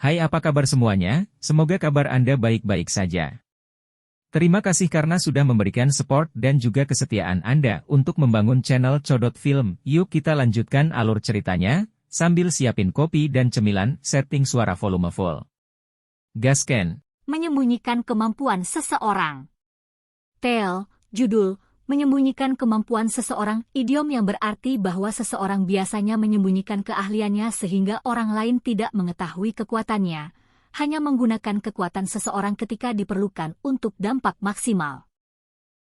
Hai, apa kabar semuanya? Semoga kabar Anda baik-baik saja. Terima kasih karena sudah memberikan support dan juga kesetiaan Anda untuk membangun channel Codot Film. Yuk kita lanjutkan alur ceritanya, sambil siapin kopi dan cemilan, setting suara volume full. Gasken. Menyembunyikan kemampuan seseorang. Tale, judul, menyembunyikan kemampuan seseorang, idiom yang berarti bahwa seseorang biasanya menyembunyikan keahliannya sehingga orang lain tidak mengetahui kekuatannya, hanya menggunakan kekuatan seseorang ketika diperlukan untuk dampak maksimal.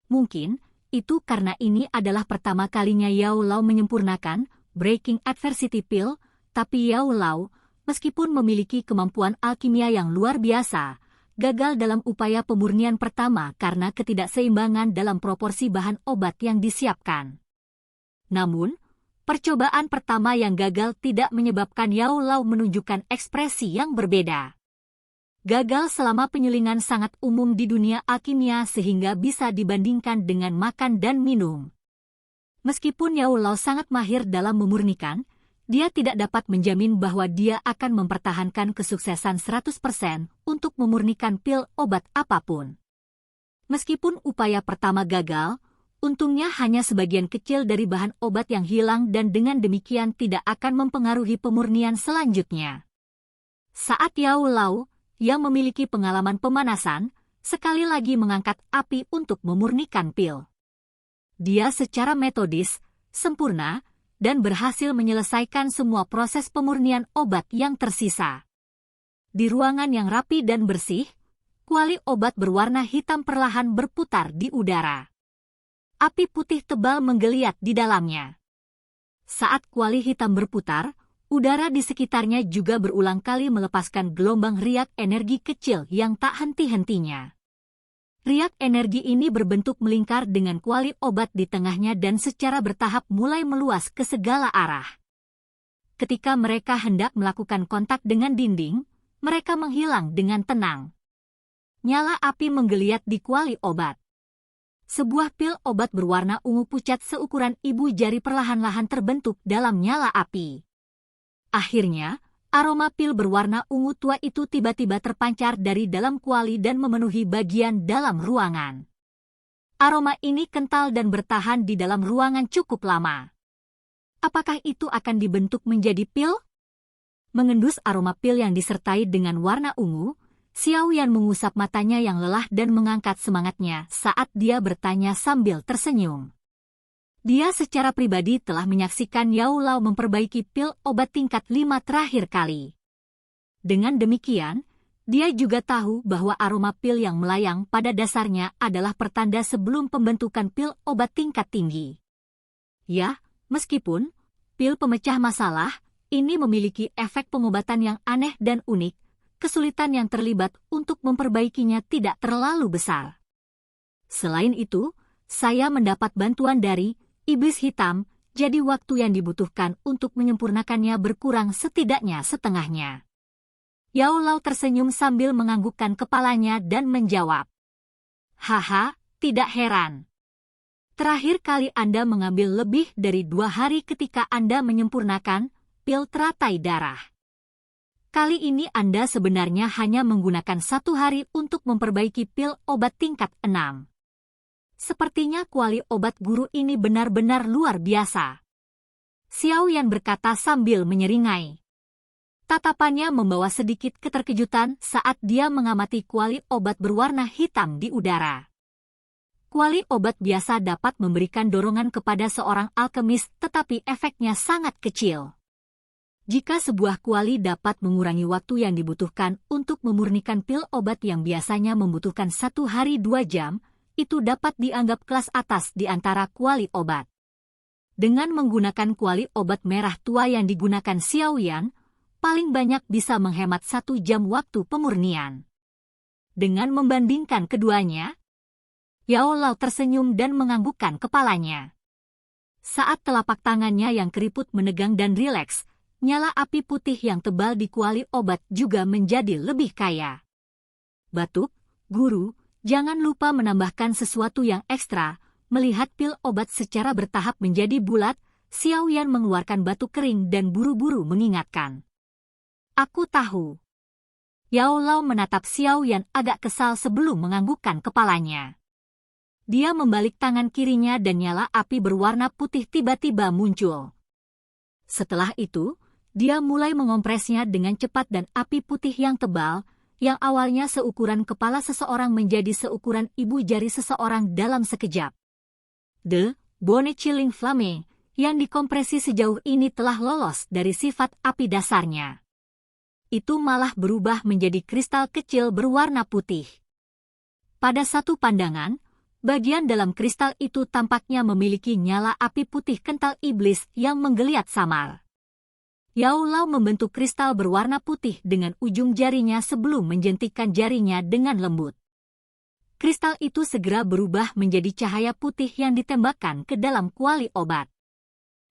Mungkin, itu karena ini adalah pertama kalinya Yao Lao menyempurnakan Breaking Adversity Pill, tapi Yao Lao, meskipun memiliki kemampuan alkimia yang luar biasa, gagal dalam upaya pemurnian pertama karena ketidakseimbangan dalam proporsi bahan obat yang disiapkan. Namun, percobaan pertama yang gagal tidak menyebabkan Yao Lao menunjukkan ekspresi yang berbeda. Gagal selama penyulingan sangat umum di dunia alkimia sehingga bisa dibandingkan dengan makan dan minum. Meskipun Yao Lao sangat mahir dalam memurnikan, dia tidak dapat menjamin bahwa dia akan mempertahankan kesuksesan 100% untuk memurnikan pil obat apapun. Meskipun upaya pertama gagal, untungnya hanya sebagian kecil dari bahan obat yang hilang dan dengan demikian tidak akan mempengaruhi pemurnian selanjutnya. Saat Yao Lao, yang memiliki pengalaman pemanasan, sekali lagi mengangkat api untuk memurnikan pil. Dia secara metodis, sempurna, dan berhasil menyelesaikan semua proses pemurnian obat yang tersisa. Di ruangan yang rapi dan bersih, kuali obat berwarna hitam perlahan berputar di udara. Api putih tebal menggeliat di dalamnya. Saat kuali hitam berputar, udara di sekitarnya juga berulang kali melepaskan gelombang riak energi kecil yang tak henti-hentinya. Riak energi ini berbentuk melingkar dengan kuali obat di tengahnya dan secara bertahap mulai meluas ke segala arah. Ketika mereka hendak melakukan kontak dengan dinding, mereka menghilang dengan tenang. Nyala api menggeliat di kuali obat. Sebuah pil obat berwarna ungu pucat seukuran ibu jari perlahan-lahan terbentuk dalam nyala api. Akhirnya, aroma pil berwarna ungu tua itu tiba-tiba terpancar dari dalam kuali dan memenuhi bagian dalam ruangan. Aroma ini kental dan bertahan di dalam ruangan cukup lama. Apakah itu akan dibentuk menjadi pil? Mengendus aroma pil yang disertai dengan warna ungu, Xiao Yan mengusap matanya yang lelah dan mengangkat semangatnya saat dia bertanya sambil tersenyum. Dia secara pribadi telah menyaksikan Yao Lao memperbaiki pil obat tingkat 5 terakhir kali. Dengan demikian, dia juga tahu bahwa aroma pil yang melayang pada dasarnya adalah pertanda sebelum pembentukan pil obat tingkat tinggi. Ya, meskipun pil pemecah masalah ini memiliki efek pengobatan yang aneh dan unik, kesulitan yang terlibat untuk memperbaikinya tidak terlalu besar. Selain itu, saya mendapat bantuan dari Iblis Hitam, jadi waktu yang dibutuhkan untuk menyempurnakannya berkurang setidaknya setengahnya. Yao Lao tersenyum sambil menganggukkan kepalanya dan menjawab. Haha, tidak heran. Terakhir kali Anda mengambil lebih dari 2 hari ketika Anda menyempurnakan pil teratai darah. Kali ini Anda sebenarnya hanya menggunakan 1 hari untuk memperbaiki pil obat tingkat 6. Sepertinya kuali obat guru ini benar-benar luar biasa. Xiao Yan berkata sambil menyeringai. Tatapannya membawa sedikit keterkejutan saat dia mengamati kuali obat berwarna hitam di udara. Kuali obat biasa dapat memberikan dorongan kepada seorang alkemis tetapi efeknya sangat kecil. Jika sebuah kuali dapat mengurangi waktu yang dibutuhkan untuk memurnikan pil obat yang biasanya membutuhkan 1 hari 2 jam, itu dapat dianggap kelas atas di antara kuali obat. Dengan menggunakan kuali obat merah tua yang digunakan Xiao Yan, paling banyak bisa menghemat 1 jam waktu pemurnian. Dengan membandingkan keduanya, Yao Lao tersenyum dan menganggukkan kepalanya. Saat telapak tangannya yang keriput menegang dan rileks, nyala api putih yang tebal di kuali obat juga menjadi lebih kaya. Batuk, guru, jangan lupa menambahkan sesuatu yang ekstra. Melihat pil obat secara bertahap menjadi bulat, Xiao Yan mengeluarkan batuk kering dan buru-buru mengingatkan. Aku tahu. Yao Lao menatap Xiao Yan agak kesal sebelum menganggukkan kepalanya. Dia membalik tangan kirinya dan nyala api berwarna putih tiba-tiba muncul. Setelah itu, dia mulai mengompresnya dengan cepat dan api putih yang tebal, yang awalnya seukuran kepala seseorang menjadi seukuran ibu jari seseorang dalam sekejap. Bone Chilling Flame yang dikompresi sejauh ini telah lolos dari sifat api dasarnya. Itu malah berubah menjadi kristal kecil berwarna putih. Pada satu pandangan, bagian dalam kristal itu tampaknya memiliki nyala api putih kental iblis yang menggeliat samar. Yao Lao membentuk kristal berwarna putih dengan ujung jarinya sebelum menjentikkan jarinya dengan lembut. Kristal itu segera berubah menjadi cahaya putih yang ditembakkan ke dalam kuali obat.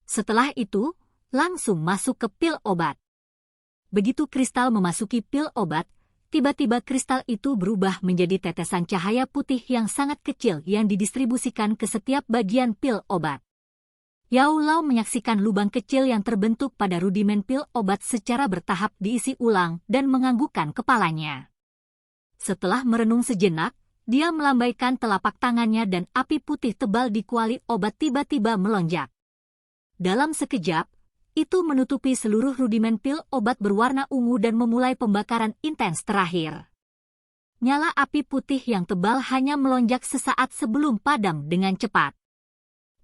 Setelah itu, langsung masuk ke pil obat. Begitu kristal memasuki pil obat, tiba-tiba kristal itu berubah menjadi tetesan cahaya putih yang sangat kecil yang didistribusikan ke setiap bagian pil obat. Yao Lao menyaksikan lubang kecil yang terbentuk pada rudimen pil obat secara bertahap diisi ulang dan menganggukkan kepalanya. Setelah merenung sejenak, dia melambaikan telapak tangannya dan api putih tebal di kuali obat tiba-tiba melonjak. Dalam sekejap, itu menutupi seluruh rudimen pil obat berwarna ungu dan memulai pembakaran intens terakhir. Nyala api putih yang tebal hanya melonjak sesaat sebelum padam dengan cepat.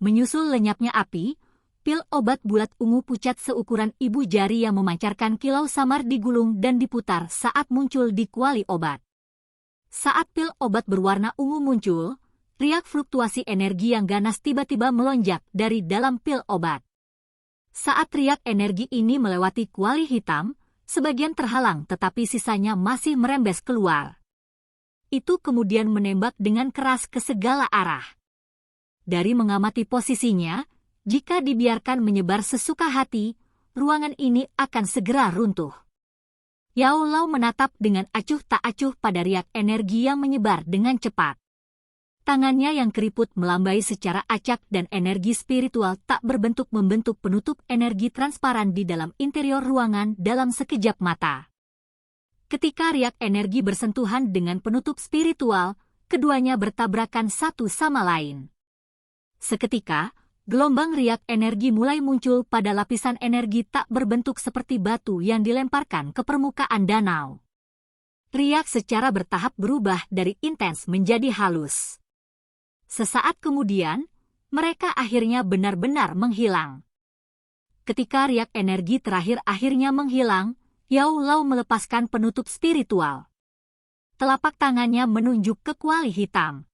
Menyusul lenyapnya api, pil obat bulat ungu pucat seukuran ibu jari yang memancarkan kilau samar digulung dan diputar saat muncul di kuali obat. Saat pil obat berwarna ungu muncul, riak fluktuasi energi yang ganas tiba-tiba melonjak dari dalam pil obat. Saat riak energi ini melewati kuali hitam, sebagian terhalang tetapi sisanya masih merembes keluar. Itu kemudian menembak dengan keras ke segala arah. Dari mengamati posisinya, jika dibiarkan menyebar sesuka hati, ruangan ini akan segera runtuh. Yao Lao menatap dengan acuh tak acuh pada riak energi yang menyebar dengan cepat. Tangannya yang keriput melambai secara acak dan energi spiritual tak berbentuk membentuk penutup energi transparan di dalam interior ruangan dalam sekejap mata. Ketika riak energi bersentuhan dengan penutup spiritual, keduanya bertabrakan satu sama lain. Seketika, gelombang riak energi mulai muncul pada lapisan energi tak berbentuk seperti batu yang dilemparkan ke permukaan danau. Riak secara bertahap berubah dari intens menjadi halus. Sesaat kemudian, mereka akhirnya benar-benar menghilang. Ketika riak energi terakhir akhirnya menghilang, Yao Lao melepaskan penutup spiritual. Telapak tangannya menunjuk ke kuali hitam.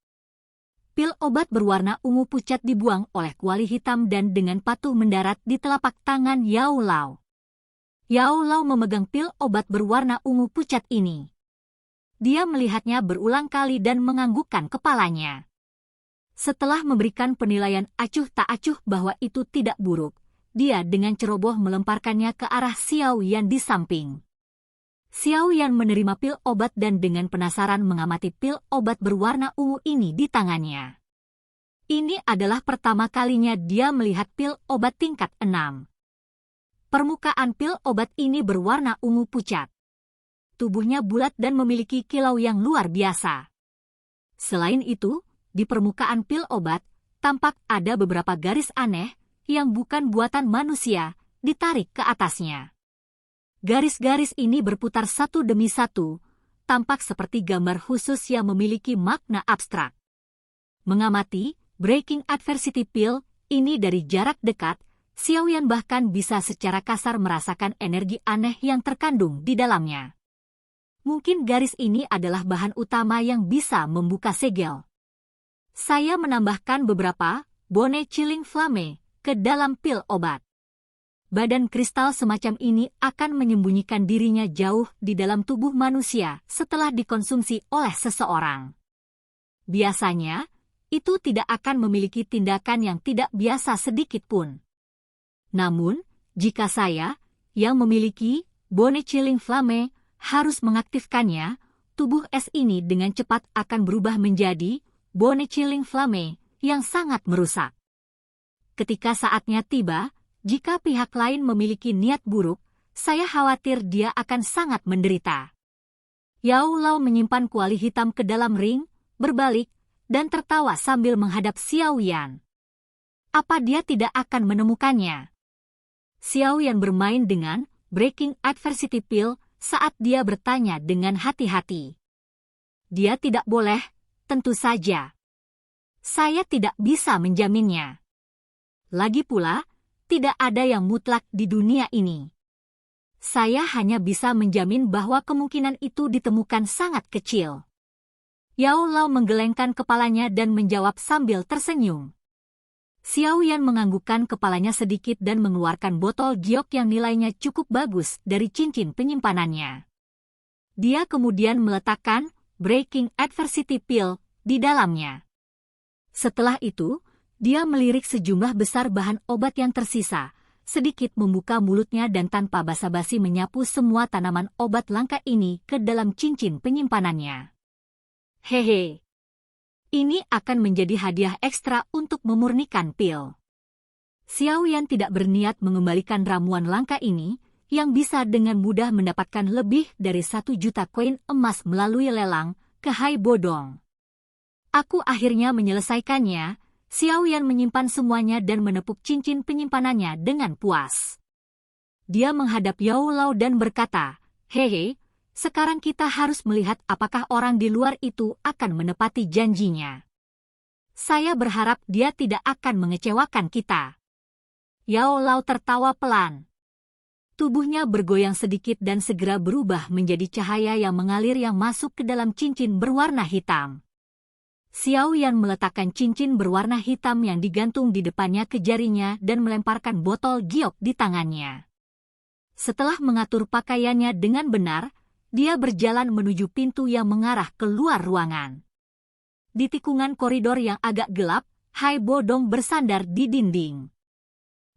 Pil obat berwarna ungu pucat dibuang oleh kuali hitam dan dengan patuh mendarat di telapak tangan Yao Lao. Yao Lao memegang pil obat berwarna ungu pucat ini. Dia melihatnya berulang kali dan menganggukkan kepalanya. Setelah memberikan penilaian acuh tak acuh bahwa itu tidak buruk, dia dengan ceroboh melemparkannya ke arah Xiao Yan di samping. Xiao Yan menerima pil obat dan dengan penasaran mengamati pil obat berwarna ungu ini di tangannya. Ini adalah pertama kalinya dia melihat pil obat tingkat 6. Permukaan pil obat ini berwarna ungu pucat. Tubuhnya bulat dan memiliki kilau yang luar biasa. Selain itu, di permukaan pil obat, tampak ada beberapa garis aneh yang bukan buatan manusia ditarik ke atasnya. Garis-garis ini berputar satu demi satu, tampak seperti gambar khusus yang memiliki makna abstrak. Mengamati Breaking Adversity Pill ini dari jarak dekat, Xiao Yan bahkan bisa secara kasar merasakan energi aneh yang terkandung di dalamnya. Mungkin garis ini adalah bahan utama yang bisa membuka segel. Saya menambahkan beberapa Bone Chilling Flame ke dalam pil obat. Badan kristal semacam ini akan menyembunyikan dirinya jauh di dalam tubuh manusia setelah dikonsumsi oleh seseorang. Biasanya, itu tidak akan memiliki tindakan yang tidak biasa sedikit pun. Namun, jika saya, yang memiliki Bone Chilling Flame, harus mengaktifkannya, tubuh es ini dengan cepat akan berubah menjadi Bone Chilling Flame yang sangat merusak. Ketika saatnya tiba, jika pihak lain memiliki niat buruk, saya khawatir dia akan sangat menderita. Yao Lao menyimpan kuali hitam ke dalam ring, berbalik, dan tertawa sambil menghadap Xiao Yan. Apa dia tidak akan menemukannya? Xiao Yan bermain dengan Breaking Adversity Pill saat dia bertanya dengan hati-hati. Dia tidak boleh, tentu saja. Saya tidak bisa menjaminnya. Lagi pula, tidak ada yang mutlak di dunia ini. Saya hanya bisa menjamin bahwa kemungkinan itu ditemukan sangat kecil. Yao Lao menggelengkan kepalanya dan menjawab sambil tersenyum. Xiao Yan menganggukkan kepalanya sedikit dan mengeluarkan botol giok yang nilainya cukup bagus dari cincin penyimpanannya. Dia kemudian meletakkan Breaking Adversity Pill di dalamnya. Setelah itu, dia melirik sejumlah besar bahan obat yang tersisa, sedikit membuka mulutnya dan tanpa basa-basi menyapu semua tanaman obat langka ini ke dalam cincin penyimpanannya. Hehe. Ini akan menjadi hadiah ekstra untuk memurnikan pil. Xiao Yan tidak berniat mengembalikan ramuan langka ini, yang bisa dengan mudah mendapatkan lebih dari 1 juta koin emas melalui lelang, ke Hai Bodong. Aku akhirnya menyelesaikannya. Xiao Yan menyimpan semuanya dan menepuk cincin penyimpanannya dengan puas. Dia menghadap Yao Lao dan berkata, "Hehe, sekarang kita harus melihat apakah orang di luar itu akan menepati janjinya. Saya berharap dia tidak akan mengecewakan kita." Yao Lao tertawa pelan. Tubuhnya bergoyang sedikit dan segera berubah menjadi cahaya yang mengalir yang masuk ke dalam cincin berwarna hitam. Xiao Yan meletakkan cincin berwarna hitam yang digantung di depannya ke jarinya dan melemparkan botol giok di tangannya. Setelah mengatur pakaiannya dengan benar, dia berjalan menuju pintu yang mengarah keluar ruangan. Di tikungan koridor yang agak gelap, Hai Bodong bersandar di dinding.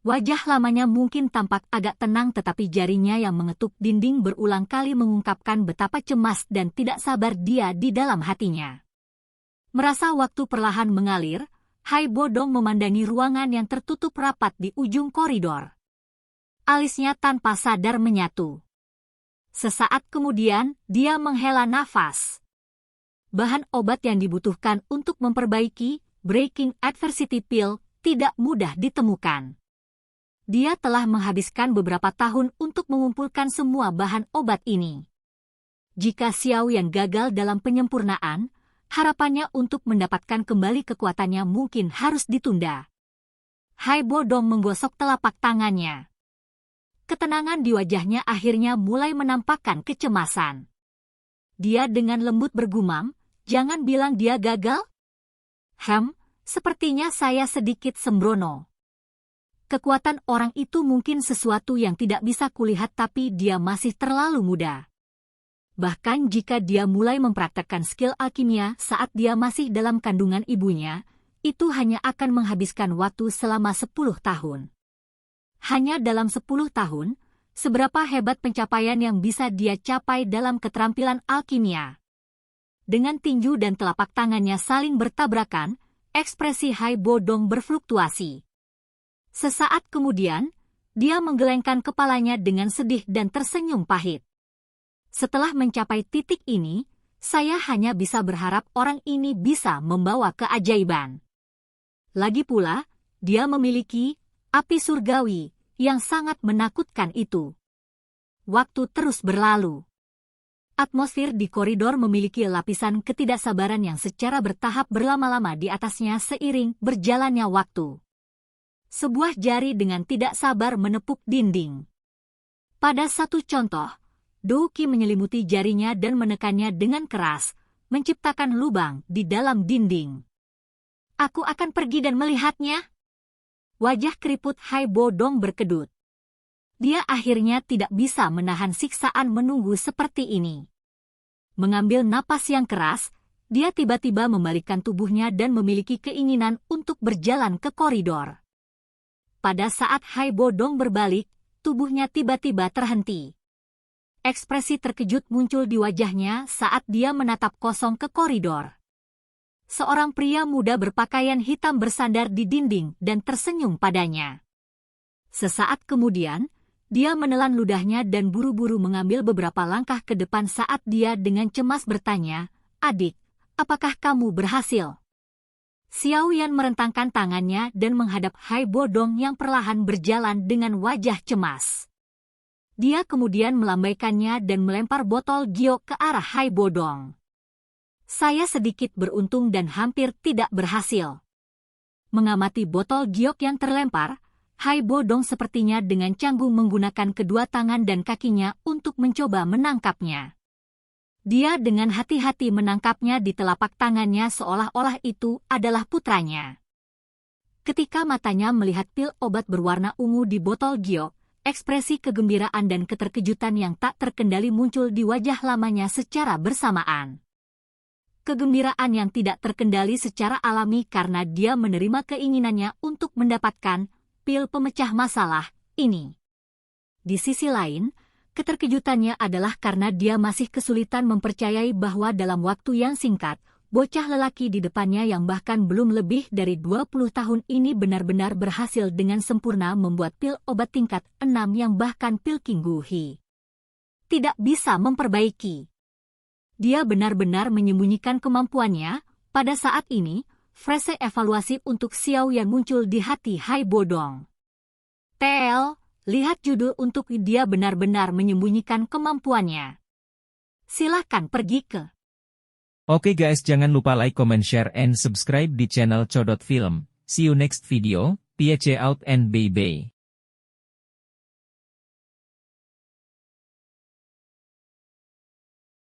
Wajah lamanya mungkin tampak agak tenang tetapi jarinya yang mengetuk dinding berulang kali mengungkapkan betapa cemas dan tidak sabar dia di dalam hatinya. Merasa waktu perlahan mengalir, Hai Bodong memandangi ruangan yang tertutup rapat di ujung koridor. Alisnya tanpa sadar menyatu. Sesaat kemudian, dia menghela nafas. Bahan obat yang dibutuhkan untuk memperbaiki Breaking Adversity Pill tidak mudah ditemukan. Dia telah menghabiskan beberapa tahun untuk mengumpulkan semua bahan obat ini. Jika Xiao Yan gagal dalam penyempurnaan, harapannya untuk mendapatkan kembali kekuatannya mungkin harus ditunda. Hai Bodong menggosok telapak tangannya. Ketenangan di wajahnya akhirnya mulai menampakkan kecemasan. Dia dengan lembut bergumam, "Jangan bilang dia gagal." Sepertinya saya sedikit sembrono. Kekuatan orang itu mungkin sesuatu yang tidak bisa kulihat tapi dia masih terlalu muda. Bahkan jika dia mulai mempraktekkan skill alkimia saat dia masih dalam kandungan ibunya, itu hanya akan menghabiskan waktu selama 10 tahun. Hanya dalam 10 tahun, seberapa hebat pencapaian yang bisa dia capai dalam keterampilan alkimia. Dengan tinju dan telapak tangannya saling bertabrakan, ekspresi Hai Bodong berfluktuasi. Sesaat kemudian, dia menggelengkan kepalanya dengan sedih dan tersenyum pahit. Setelah mencapai titik ini, saya hanya bisa berharap orang ini bisa membawa keajaiban. Lagi pula, dia memiliki api surgawi yang sangat menakutkan itu. Waktu terus berlalu. Atmosfer di koridor memiliki lapisan ketidaksabaran yang secara bertahap berlama-lama di atasnya seiring berjalannya waktu. Sebuah jari dengan tidak sabar menepuk dinding. Pada satu contoh, Douki menyelimuti jarinya dan menekannya dengan keras, menciptakan lubang di dalam dinding. "Aku akan pergi dan melihatnya." Wajah keriput Hai Bodong berkedut. Dia akhirnya tidak bisa menahan siksaan menunggu seperti ini. Mengambil napas yang keras, dia tiba-tiba membalikkan tubuhnya dan memiliki keinginan untuk berjalan ke koridor. Pada saat Hai Bodong berbalik, tubuhnya tiba-tiba terhenti. Ekspresi terkejut muncul di wajahnya saat dia menatap kosong ke koridor. Seorang pria muda berpakaian hitam bersandar di dinding dan tersenyum padanya. Sesaat kemudian, Dia menelan ludahnya dan buru-buru mengambil beberapa langkah ke depan saat dia dengan cemas bertanya, "Adik, apakah kamu berhasil?" Xiao Yan merentangkan tangannya dan menghadap Hai Bodong yang perlahan berjalan dengan wajah cemas. Dia kemudian melambaikannya dan melempar botol giok ke arah Hai Bodong. "Saya sedikit beruntung dan hampir tidak berhasil." Mengamati botol giok yang terlempar, Hai Bodong sepertinya dengan canggung menggunakan kedua tangan dan kakinya untuk mencoba menangkapnya. Dia dengan hati-hati menangkapnya di telapak tangannya seolah-olah itu adalah putranya. Ketika matanya melihat pil obat berwarna ungu di botol giok, ekspresi kegembiraan dan keterkejutan yang tak terkendali muncul di wajah lamanya secara bersamaan. Kegembiraan yang tidak terkendali secara alami karena dia menerima keinginannya untuk mendapatkan pil pemecah masalah ini. Di sisi lain, keterkejutannya adalah karena dia masih kesulitan mempercayai bahwa dalam waktu yang singkat, bocah lelaki di depannya yang bahkan belum lebih dari 20 tahun ini benar-benar berhasil dengan sempurna membuat pil obat tingkat 6 yang bahkan pil King Guhi tidak bisa memperbaiki. Dia benar-benar menyembunyikan kemampuannya. Pada saat ini, frase evaluasi untuk Xiao Yan muncul di hati Hai Bodong. TL, lihat judul untuk dia benar-benar menyembunyikan kemampuannya. Silakan pergi ke. Oke guys, jangan lupa like, comment, share, and subscribe di channel Codot Film. See you next video. Peace out and bye-bye.